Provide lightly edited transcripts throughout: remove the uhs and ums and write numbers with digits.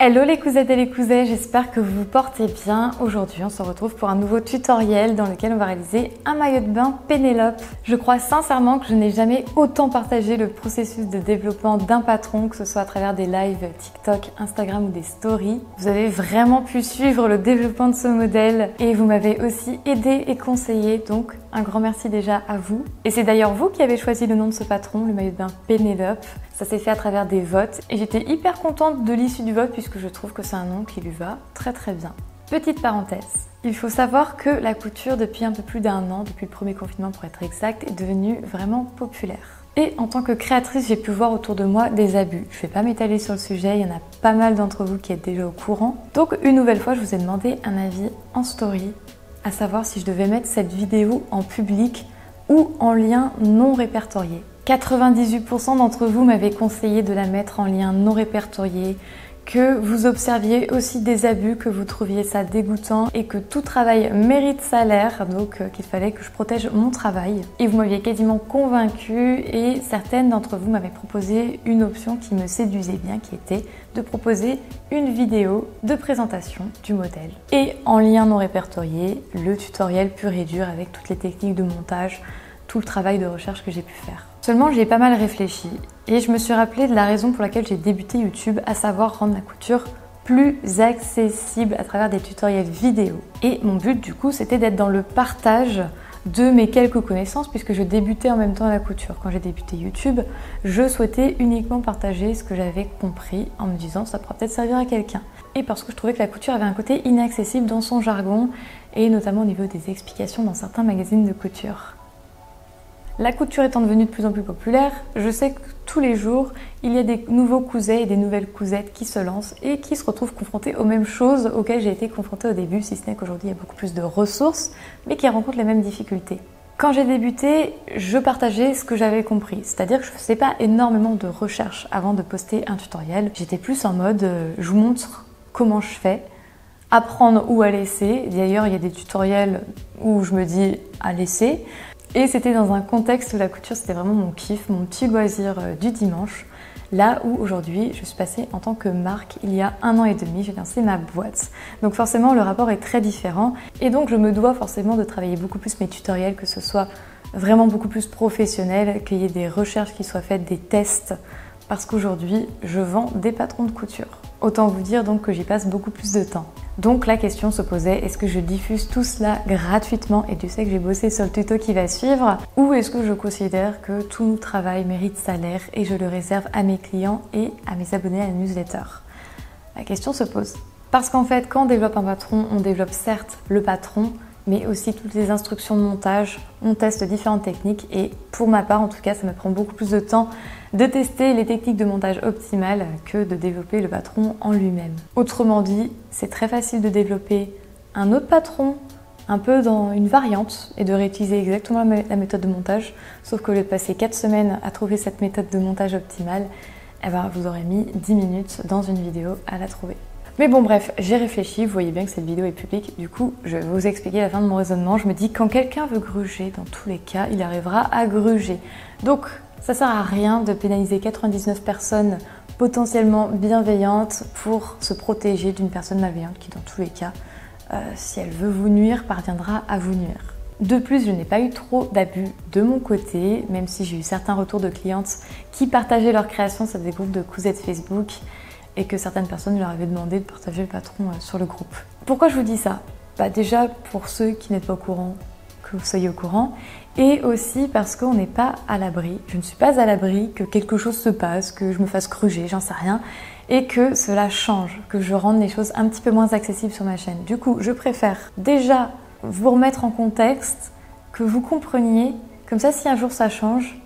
Hello les cousettes et les cousets, j'espère que vous vous portez bien. Aujourd'hui, on se retrouve pour un nouveau tutoriel dans lequel on va réaliser un maillot de bain Pénélope. Je crois sincèrement que je n'ai jamais autant partagé le processus de développement d'un patron, que ce soit à travers des lives TikTok, Instagram ou des stories. Vous avez vraiment pu suivre le développement de ce modèle et vous m'avez aussi aidé et conseillé, donc un grand merci déjà à vous. Et c'est d'ailleurs vous qui avez choisi le nom de ce patron, le maillot de bain Pénélope. Ça s'est fait à travers des votes et j'étais hyper contente de l'issue du vote puisque je trouve que c'est un nom qui lui va très très bien. Petite parenthèse, il faut savoir que la couture depuis un peu plus d'1 an, depuis le premier confinement pour être exact, est devenue vraiment populaire. Et en tant que créatrice, j'ai pu voir autour de moi des abus. Je ne vais pas m'étaler sur le sujet, il y en a pas mal d'entre vous qui êtes déjà au courant. Donc une nouvelle fois, je vous ai demandé un avis en story, à savoir si je devais mettre cette vidéo en public ou en lien non répertorié. 98% d'entre vous m'avaient conseillé de la mettre en lien non répertorié, que vous observiez aussi des abus, que vous trouviez ça dégoûtant et que tout travail mérite salaire, donc qu'il fallait que je protège mon travail. Et vous m'aviez quasiment convaincue et certaines d'entre vous m'avaient proposé une option qui me séduisait bien, qui était de proposer une vidéo de présentation du modèle. Et en lien non répertorié, le tutoriel pur et dur avec toutes les techniques de montage, tout le travail de recherche que j'ai pu faire. Seulement, j'ai pas mal réfléchi et je me suis rappelé de la raison pour laquelle j'ai débuté YouTube, à savoir rendre la couture plus accessible à travers des tutoriels vidéo. Et mon but du coup, c'était d'être dans le partage de mes quelques connaissances puisque je débutais en même temps la couture. Quand j'ai débuté YouTube, je souhaitais uniquement partager ce que j'avais compris en me disant ça pourra peut-être servir à quelqu'un. Et parce que je trouvais que la couture avait un côté inaccessible dans son jargon et notamment au niveau des explications dans certains magazines de couture. La couture étant devenue de plus en plus populaire, je sais que tous les jours, il y a des nouveaux cousets et des nouvelles cousettes qui se lancent et qui se retrouvent confrontés aux mêmes choses auxquelles j'ai été confrontée au début, si ce n'est qu'aujourd'hui il y a beaucoup plus de ressources, mais qui rencontrent les mêmes difficultés. Quand j'ai débuté, je partageais ce que j'avais compris, c'est-à-dire que je ne faisais pas énormément de recherches avant de poster un tutoriel. J'étais plus en mode, je vous montre comment je fais, apprendre ou à laisser. D'ailleurs, il y a des tutoriels où je me dis à laisser. Et c'était dans un contexte où la couture c'était vraiment mon kiff, mon petit loisir du dimanche. Là où aujourd'hui je suis passée en tant que marque, il y a 1 an et demi, j'ai lancé ma boîte. Donc forcément le rapport est très différent et donc je me dois forcément de travailler beaucoup plus mes tutoriels, que ce soit vraiment beaucoup plus professionnel, qu'il y ait des recherches qui soient faites, des tests, parce qu'aujourd'hui je vends des patrons de couture. Autant vous dire donc que j'y passe beaucoup plus de temps. Donc la question se posait, est-ce que je diffuse tout cela gratuitement et tu sais que j'ai bossé sur le tuto qui va suivre, ou est-ce que je considère que tout travail mérite salaire et je le réserve à mes clients et à mes abonnés à la newsletter? La question se pose. Parce qu'en fait, quand on développe un patron, on développe certes le patron, mais aussi toutes les instructions de montage, on teste différentes techniques et pour ma part en tout cas ça me prend beaucoup plus de temps de tester les techniques de montage optimales que de développer le patron en lui-même. Autrement dit, c'est très facile de développer un autre patron un peu dans une variante et de réutiliser exactement la méthode de montage, sauf qu'au lieu de passer 4 semaines à trouver cette méthode de montage optimale, eh ben, vous aurez mis 10 minutes dans une vidéo à la trouver. Mais bon bref, j'ai réfléchi, vous voyez bien que cette vidéo est publique, du coup je vais vous expliquer la fin de mon raisonnement. Je me dis quand quelqu'un veut gruger, dans tous les cas, il arrivera à gruger. Donc ça sert à rien de pénaliser 99 personnes potentiellement bienveillantes pour se protéger d'une personne malveillante qui dans tous les cas, si elle veut vous nuire, parviendra à vous nuire. De plus, je n'ai pas eu trop d'abus de mon côté, même si j'ai eu certains retours de clientes qui partageaient leurs créations sur des groupes de cousettes Facebook et que certaines personnes leur avaient demandé de partager le patron sur le groupe. Pourquoi je vous dis ça? Déjà pour ceux qui n'êtes pas au courant, que vous soyez au courant, et aussi parce qu'on n'est pas à l'abri. Je ne suis pas à l'abri que quelque chose se passe, que je me fasse gruger, j'en sais rien, et que cela change, que je rende les choses un petit peu moins accessibles sur ma chaîne. Du coup, je préfère déjà vous remettre en contexte, que vous compreniez, comme ça si un jour ça change,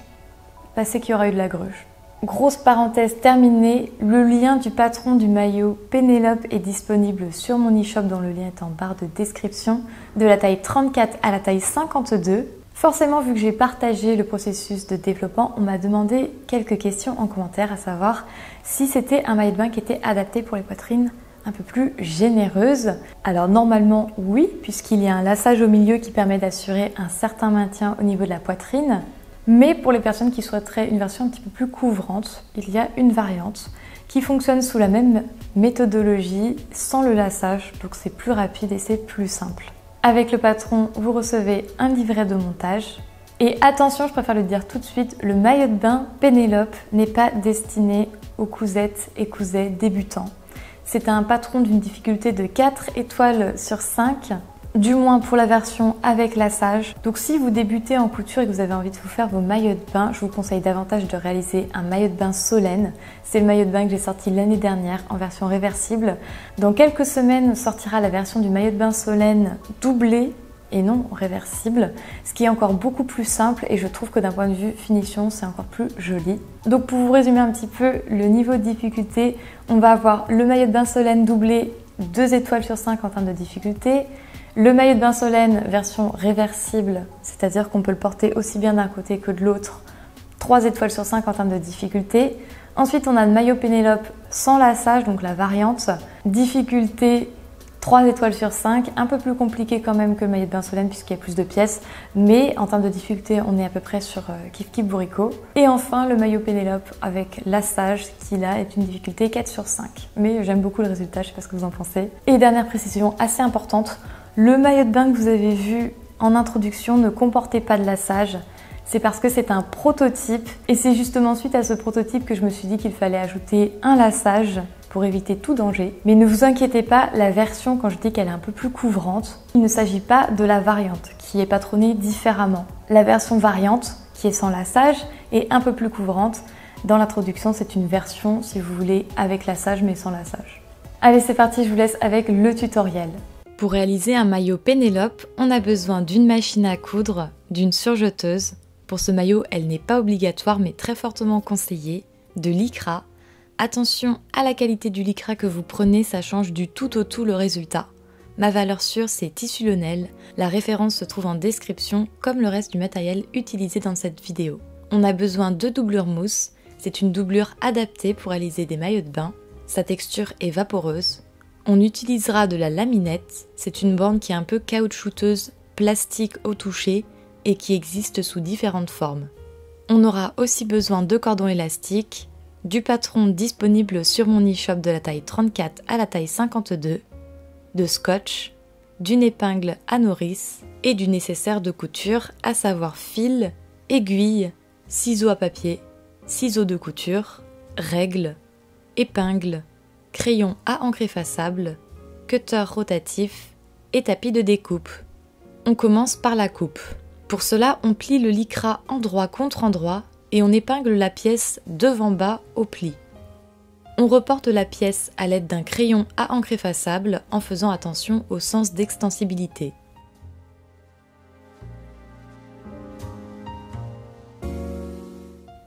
c'est qu'il y aura eu de la gruge. Grosse parenthèse terminée, le lien du patron du maillot Pénélope est disponible sur mon e-shop dont le lien est en barre de description, de la taille 34 à la taille 52. Forcément, vu que j'ai partagé le processus de développement, on m'a demandé quelques questions en commentaire, à savoir si c'était un maillot de bain qui était adapté pour les poitrines un peu plus généreuses. Alors normalement oui, puisqu'il y a un lassage au milieu qui permet d'assurer un certain maintien au niveau de la poitrine. Mais pour les personnes qui souhaiteraient une version un petit peu plus couvrante, il y a une variante qui fonctionne sous la même méthodologie, sans le lassage, donc c'est plus rapide et c'est plus simple. Avec le patron, vous recevez un livret de montage. Et attention, je préfère le dire tout de suite, le maillot de bain Pénélope n'est pas destiné aux cousettes et cousets débutants. C'est un patron d'une difficulté de 4 étoiles sur 5. Du moins pour la version avec lassage. Donc si vous débutez en couture et que vous avez envie de vous faire vos maillots de bain, je vous conseille davantage de réaliser un maillot de bain Solène. C'est le maillot de bain que j'ai sorti l'année dernière en version réversible. Dans quelques semaines sortira la version du maillot de bain Solène doublé et non réversible, ce qui est encore beaucoup plus simple et je trouve que d'un point de vue finition, c'est encore plus joli. Donc pour vous résumer un petit peu le niveau de difficulté, on va avoir le maillot de bain Solène doublé 2 étoiles sur 5 en termes de difficulté. Le maillot de bain Solène version réversible, c'est-à-dire qu'on peut le porter aussi bien d'un côté que de l'autre, 3 étoiles sur 5 en termes de difficulté. Ensuite, on a le maillot Pénélope sans lassage, donc la variante. Difficulté 3 étoiles sur 5, un peu plus compliqué quand même que le maillot de bain Solène puisqu'il y a plus de pièces, mais en termes de difficulté, on est à peu près sur Kif Kif Bourrico. Et enfin, le maillot Pénélope avec lassage qui là est une difficulté 4 sur 5. Mais j'aime beaucoup le résultat, je sais pas ce que vous en pensez. Et dernière précision assez importante, le maillot de bain que vous avez vu en introduction ne comportait pas de lassage. C'est parce que c'est un prototype et c'est justement suite à ce prototype que je me suis dit qu'il fallait ajouter un lassage pour éviter tout danger. Mais ne vous inquiétez pas, la version, quand je dis qu'elle est un peu plus couvrante, il ne s'agit pas de la variante qui est patronnée différemment. La version variante, qui est sans lassage, est un peu plus couvrante. Dans l'introduction, c'est une version, si vous voulez, avec lassage mais sans lassage. Allez, c'est parti, je vous laisse avec le tutoriel. Pour réaliser un maillot Pénélope, on a besoin d'une machine à coudre, d'une surjeteuse. Pour ce maillot, elle n'est pas obligatoire mais très fortement conseillée, de lycra. Attention à la qualité du lycra que vous prenez, ça change du tout au tout le résultat. Ma valeur sûre, c'est Tissu Lionel. La référence se trouve en description, comme le reste du matériel utilisé dans cette vidéo. On a besoin de doublure mousse. C'est une doublure adaptée pour réaliser des maillots de bain. Sa texture est vaporeuse. On utilisera de la laminette, c'est une bande qui est un peu caoutchouteuse, plastique au toucher et qui existe sous différentes formes. On aura aussi besoin de cordons élastiques, du patron disponible sur mon e-shop de la taille 34 à la taille 52, de scotch, d'une épingle à nourrice et du nécessaire de couture, à savoir fil, aiguille, ciseaux à papier, ciseaux de couture, règles, épingles, crayon à encre effaçable, cutter rotatif et tapis de découpe. On commence par la coupe. Pour cela, on plie le lycra endroit contre endroit et on épingle la pièce devant-bas au pli. On reporte la pièce à l'aide d'un crayon à encre effaçable en faisant attention au sens d'extensibilité.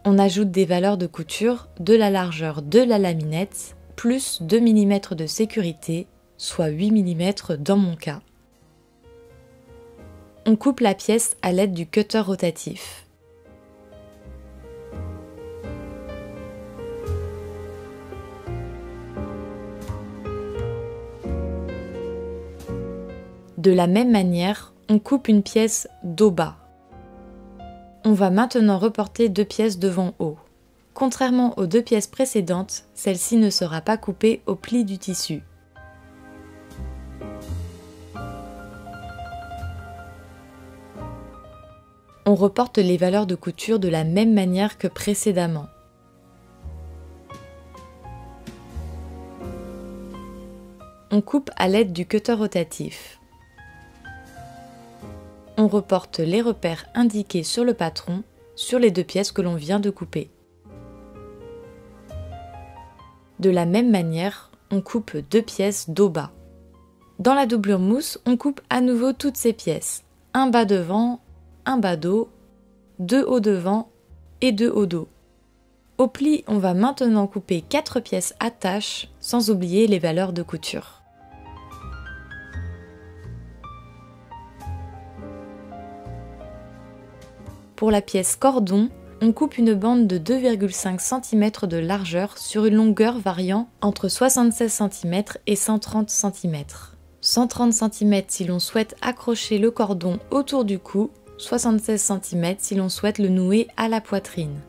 On ajoute des valeurs de couture de la largeur de la laminette plus 2 mm de sécurité, soit 8 mm dans mon cas. On coupe la pièce à l'aide du cutter rotatif. De la même manière, on coupe une pièce dos bas. On va maintenant reporter 2 pièces devant haut. Contrairement aux 2 pièces précédentes, celle-ci ne sera pas coupée au pli du tissu. On reporte les valeurs de couture de la même manière que précédemment. On coupe à l'aide du cutter rotatif. On reporte les repères indiqués sur le patron sur les 2 pièces que l'on vient de couper. De la même manière, on coupe 2 pièces dos bas. Dans la doublure mousse, on coupe à nouveau toutes ces pièces. Un bas devant, un bas dos, 2 hauts devant et 2 hauts dos. Au pli, on va maintenant couper 4 pièces attaches, sans oublier les valeurs de couture. Pour la pièce cordon, on coupe une bande de 2,5 cm de largeur sur une longueur variant entre 76 cm et 130 cm. 130 cm si l'on souhaite accrocher le cordon autour du cou, 76 cm si l'on souhaite le nouer à la poitrine.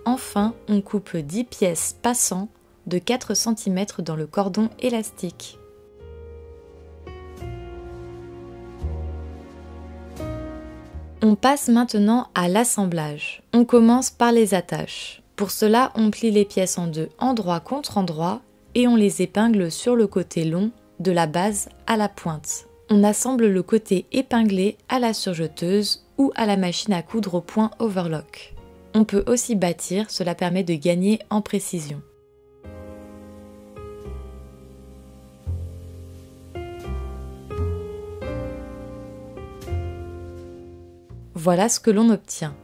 Enfin, on coupe 10 pièces passant de 4 cm dans le cordon élastique. On passe maintenant à l'assemblage. On commence par les attaches. Pour cela, on plie les pièces en deux, endroit contre endroit, et on les épingle sur le côté long, de la base à la pointe. On assemble le côté épinglé à la surjeteuse ou à la machine à coudre au point overlock. On peut aussi bâtir, cela permet de gagner en précision. Voilà ce que l'on obtient.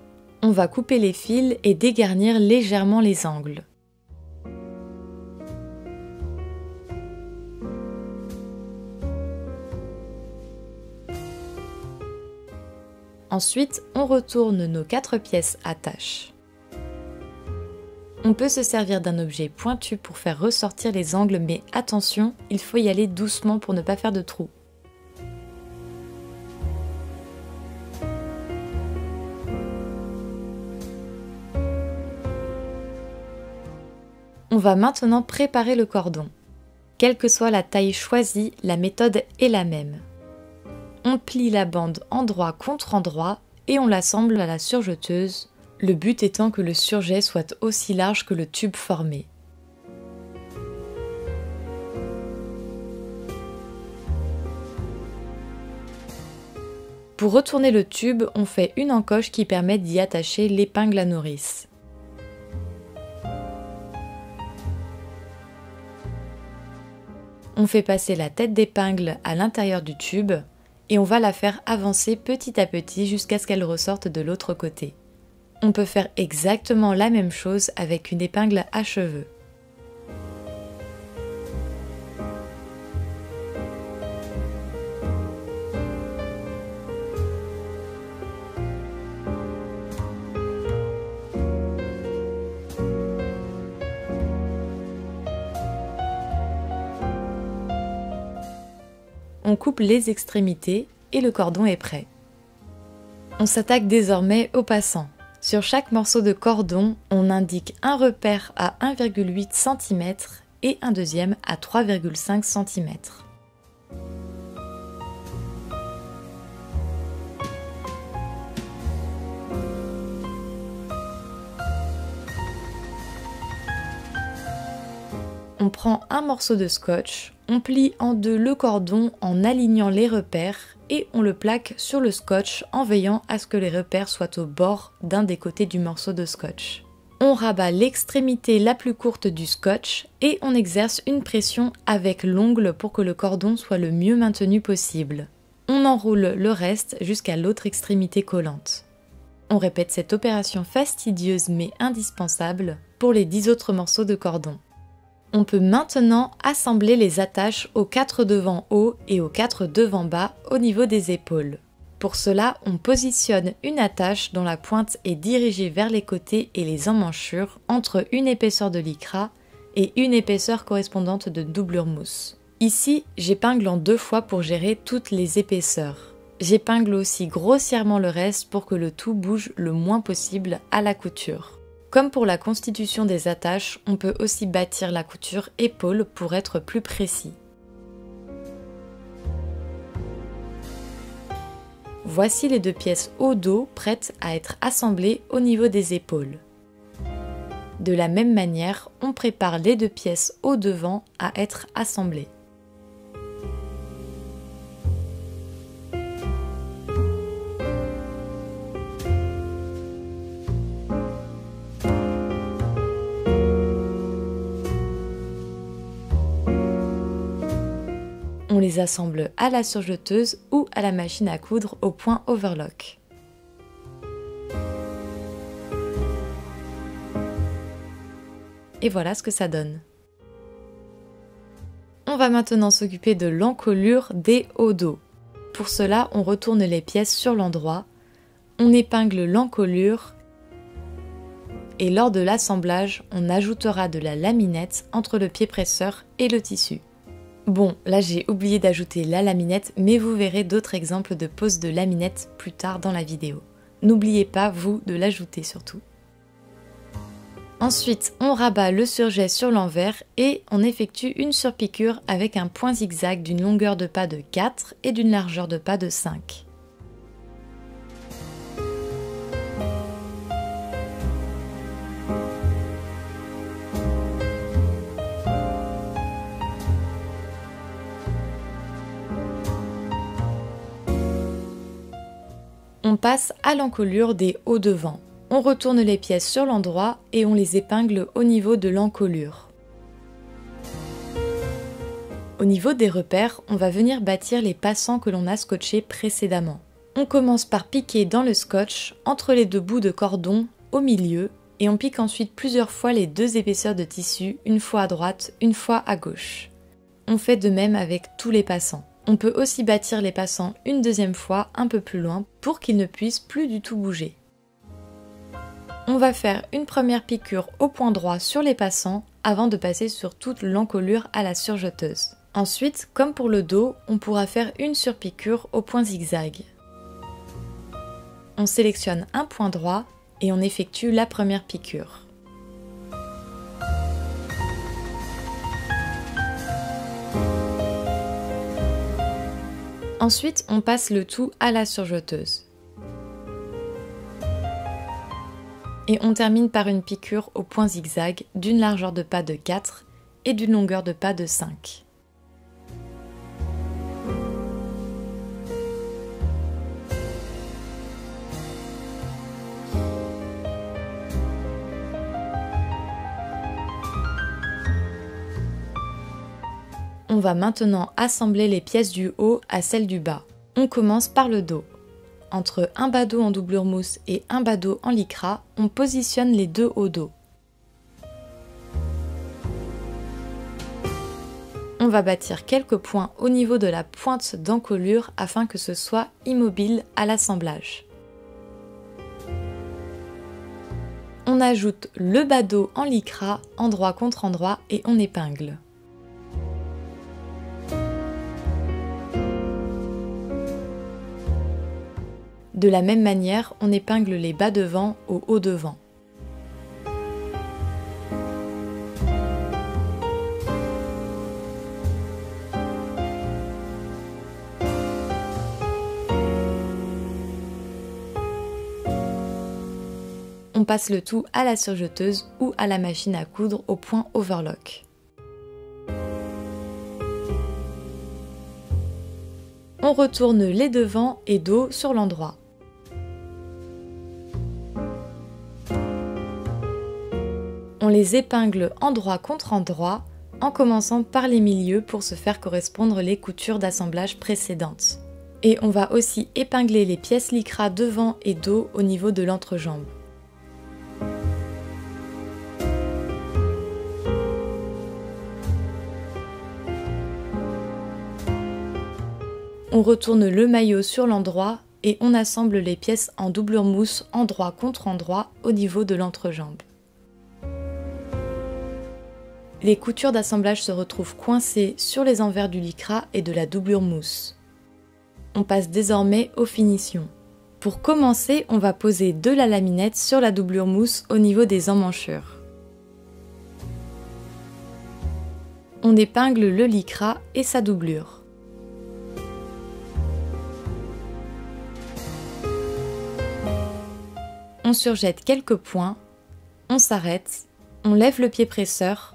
On va couper les fils et dégarnir légèrement les angles. Ensuite, on retourne nos 4 pièces attaches. On peut se servir d'un objet pointu pour faire ressortir les angles, mais attention, il faut y aller doucement pour ne pas faire de trous. On va maintenant préparer le cordon. Quelle que soit la taille choisie, la méthode est la même. On plie la bande endroit contre endroit et on l'assemble à la surjeteuse, le but étant que le surjet soit aussi large que le tube formé. Pour retourner le tube, on fait une encoche qui permet d'y attacher l'épingle à nourrice. On fait passer la tête d'épingle à l'intérieur du tube et on va la faire avancer petit à petit jusqu'à ce qu'elle ressorte de l'autre côté. On peut faire exactement la même chose avec une épingle à cheveux. On coupe les extrémités et le cordon est prêt. On s'attaque désormais aux passants. Sur chaque morceau de cordon, on indique un repère à 1,8 cm et un deuxième à 3,5 cm. On prend un morceau de scotch, on plie en deux le cordon en alignant les repères et on le plaque sur le scotch en veillant à ce que les repères soient au bord d'un des côtés du morceau de scotch. On rabat l'extrémité la plus courte du scotch et on exerce une pression avec l'ongle pour que le cordon soit le mieux maintenu possible. On enroule le reste jusqu'à l'autre extrémité collante. On répète cette opération fastidieuse mais indispensable pour les 10 autres morceaux de cordon. On peut maintenant assembler les attaches aux 4 devants haut et aux 4 devants bas au niveau des épaules. Pour cela, on positionne une attache dont la pointe est dirigée vers les côtés et les emmanchures entre une épaisseur de lycra et une épaisseur correspondante de doublure mousse. Ici, j'épingle en 2 fois pour gérer toutes les épaisseurs. J'épingle aussi grossièrement le reste pour que le tout bouge le moins possible à la couture. Comme pour la constitution des attaches, on peut aussi bâtir la couture épaule pour être plus précis. Voici les 2 pièces haut-dos prêtes à être assemblées au niveau des épaules. De la même manière, on prépare les 2 pièces haut-devant à être assemblées. On les assemble à la surjeteuse ou à la machine à coudre au point overlock. et voilà ce que ça donne. On va maintenant s'occuper de l'encolure des hauts dos. Pour cela, on retourne les pièces sur l'endroit, on épingle l'encolure et lors de l'assemblage, on ajoutera de la laminette entre le pied presseur et le tissu. Bon, là j'ai oublié d'ajouter la laminette, mais vous verrez d'autres exemples de pose de laminette plus tard dans la vidéo. N'oubliez pas, vous, de l'ajouter surtout. Ensuite, on rabat le surjet sur l'envers et on effectue une surpiqûre avec un point zigzag d'une longueur de pas de 4 et d'une largeur de pas de 5. On passe à l'encolure des hauts devant. On retourne les pièces sur l'endroit et on les épingle au niveau de l'encolure. Au niveau des repères, on va venir bâtir les passants que l'on a scotchés précédemment. On commence par piquer dans le scotch entre les deux bouts de cordon au milieu et on pique ensuite plusieurs fois les deux épaisseurs de tissu, une fois à droite, une fois à gauche. On fait de même avec tous les passants. On peut aussi bâtir les passants une deuxième fois un peu plus loin pour qu'ils ne puissent plus du tout bouger. On va faire une première piqûre au point droit sur les passants avant de passer sur toute l'encolure à la surjeteuse. Ensuite, comme pour le dos, on pourra faire une surpiqûre au point zigzag. On sélectionne un point droit et on effectue la première piqûre. Ensuite, on passe le tout à la surjeteuse. Et on termine par une piqûre au point zigzag d'une largeur de pas de 4 et d'une longueur de pas de 5. On va maintenant assembler les pièces du haut à celles du bas. On commence par le dos. Entre un bas dos en doublure mousse et un bas dos en lycra, on positionne les deux hauts dos. On va bâtir quelques points au niveau de la pointe d'encolure afin que ce soit immobile à l'assemblage. On ajoute le bas dos en lycra, endroit contre endroit et on épingle. De la même manière, on épingle les bas devant au haut devant. On passe le tout à la surjeteuse ou à la machine à coudre au point overlock. On retourne les devants et dos sur l'endroit. On les épingle endroit contre endroit, en commençant par les milieux pour se faire correspondre les coutures d'assemblage précédentes. Et on va aussi épingler les pièces lycra devant et dos au niveau de l'entrejambe. On retourne le maillot sur l'endroit et on assemble les pièces en doublure mousse endroit contre endroit au niveau de l'entrejambe. Les coutures d'assemblage se retrouvent coincées sur les envers du lycra et de la doublure mousse. On passe désormais aux finitions. Pour commencer, on va poser de la laminette sur la doublure mousse au niveau des emmanchures. On épingle le lycra et sa doublure. On surjette quelques points, on s'arrête, on lève le pied presseur,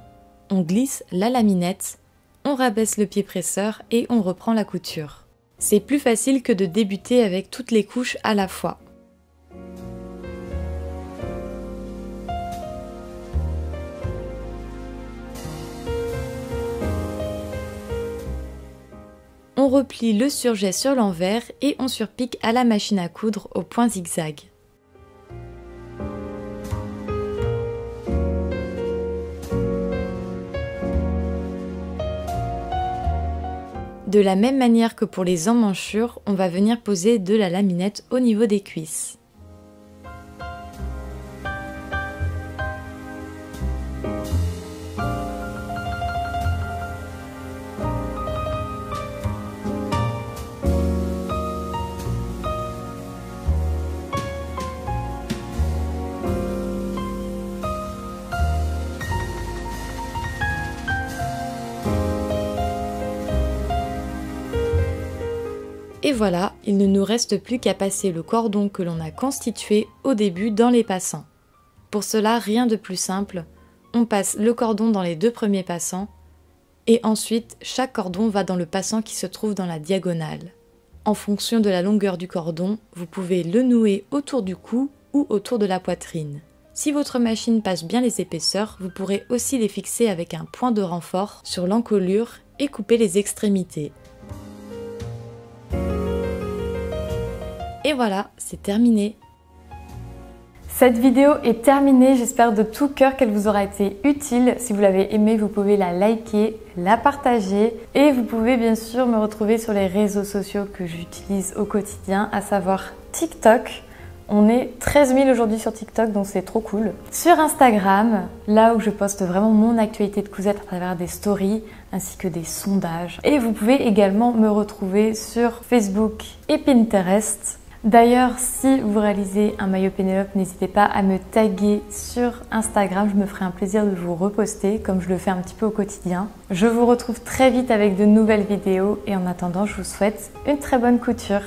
on glisse la laminette, on rabaisse le pied presseur et on reprend la couture. C'est plus facile que de débuter avec toutes les couches à la fois. On replie le surjet sur l'envers et on surpique à la machine à coudre au point zigzag. De la même manière que pour les emmanchures, on va venir poser de la laminette au niveau des cuisses. Et voilà, il ne nous reste plus qu'à passer le cordon que l'on a constitué au début dans les passants. Pour cela, rien de plus simple, on passe le cordon dans les 2 premiers passants et ensuite chaque cordon va dans le passant qui se trouve dans la diagonale. En fonction de la longueur du cordon, vous pouvez le nouer autour du cou ou autour de la poitrine. Si votre machine passe bien les épaisseurs, vous pourrez aussi les fixer avec un point de renfort sur l'encolure et couper les extrémités. Et voilà, c'est terminé. Cette vidéo est terminée, j'espère de tout cœur qu'elle vous aura été utile. Si vous l'avez aimée, vous pouvez la liker, la partager et vous pouvez bien sûr me retrouver sur les réseaux sociaux que j'utilise au quotidien, à savoir TikTok. On est 13 000 aujourd'hui sur TikTok, donc c'est trop cool. Sur Instagram, là où je poste vraiment mon actualité de cousette à travers des stories ainsi que des sondages. Et vous pouvez également me retrouver sur Facebook et Pinterest. D'ailleurs, si vous réalisez un maillot Pénélope, n'hésitez pas à me taguer sur Instagram, je me ferai un plaisir de vous reposter comme je le fais un petit peu au quotidien. Je vous retrouve très vite avec de nouvelles vidéos et en attendant, je vous souhaite une très bonne couture.